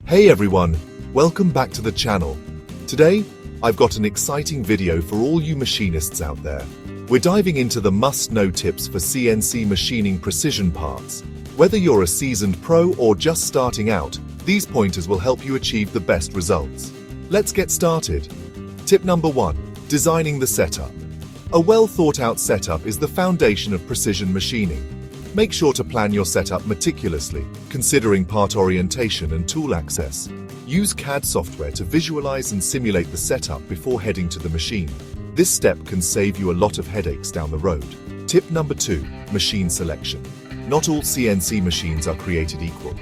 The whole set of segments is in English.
Hey everyone, welcome back to the channel. Today, I've got an exciting video for all you machinists out there. We're diving into the must-know tips for CNC machining precision parts. Whether you're a seasoned pro or just starting out, these pointers will help you achieve the best results. Let's get started. Tip number 1, designing the setup. A well-thought-out setup is the foundation of precision machining. Make sure to plan your setup meticulously, considering part orientation and tool access. Use CAD software to visualize and simulate the setup before heading to the machine. This step can save you a lot of headaches down the road. Tip number 2, machine selection. Not all CNC machines are created equal.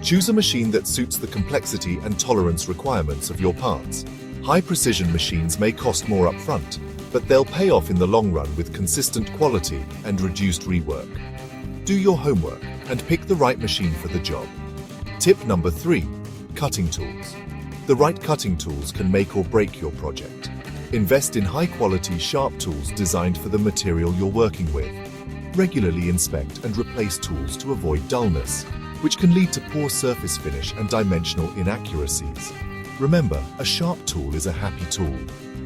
Choose a machine that suits the complexity and tolerance requirements of your parts. High-precision machines may cost more upfront, but they'll pay off in the long run with consistent quality and reduced rework. Do your homework and pick the right machine for the job. Tip number 3, cutting tools. The right cutting tools can make or break your project. Invest in high-quality, sharp tools designed for the material you're working with. Regularly inspect and replace tools to avoid dullness, which can lead to poor surface finish and dimensional inaccuracies. Remember, a sharp tool is a happy tool.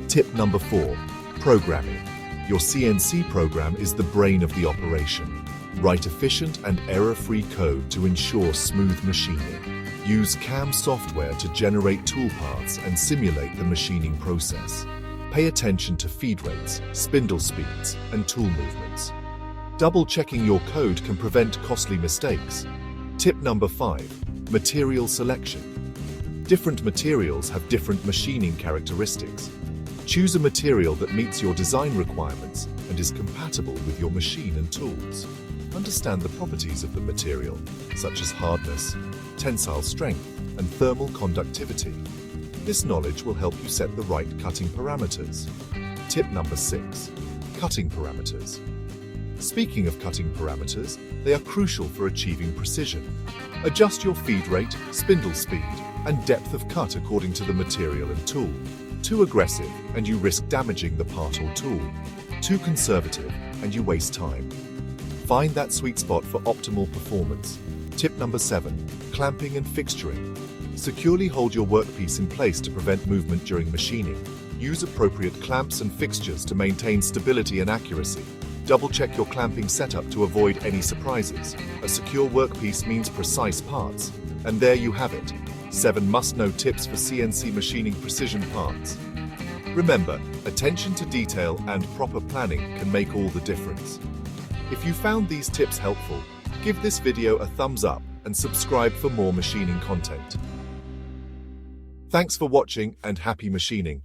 Tip number 4, programming. Your CNC program is the brain of the operation. Write efficient and error-free code to ensure smooth machining. Use CAM software to generate tool parts and simulate the machining process. Pay attention to feed rates, spindle speeds, and tool movements. Double-checking your code can prevent costly mistakes. Tip number 5, material selection. Different materials have different machining characteristics. Choose a material that meets your design requirements and is compatible with your machine and tools. Understand the properties of the material, such as hardness, tensile strength, and thermal conductivity. This knowledge will help you set the right cutting parameters. Tip number 6, cutting parameters. Speaking of cutting parameters, they are crucial for achieving precision. Adjust your feed rate, spindle speed, and depth of cut according to the material and tool. Too aggressive, and you risk damaging the part or tool. Too conservative, and you waste time. Find that sweet spot for optimal performance. Tip number 7, clamping and fixturing. Securely hold your workpiece in place to prevent movement during machining. Use appropriate clamps and fixtures to maintain stability and accuracy. Double-check your clamping setup to avoid any surprises. A secure workpiece means precise parts. And there you have it, 7 must-know tips for CNC machining precision parts. Remember, attention to detail and proper planning can make all the difference. If you found these tips helpful, give this video a thumbs up and subscribe for more machining content. Thanks for watching and happy machining.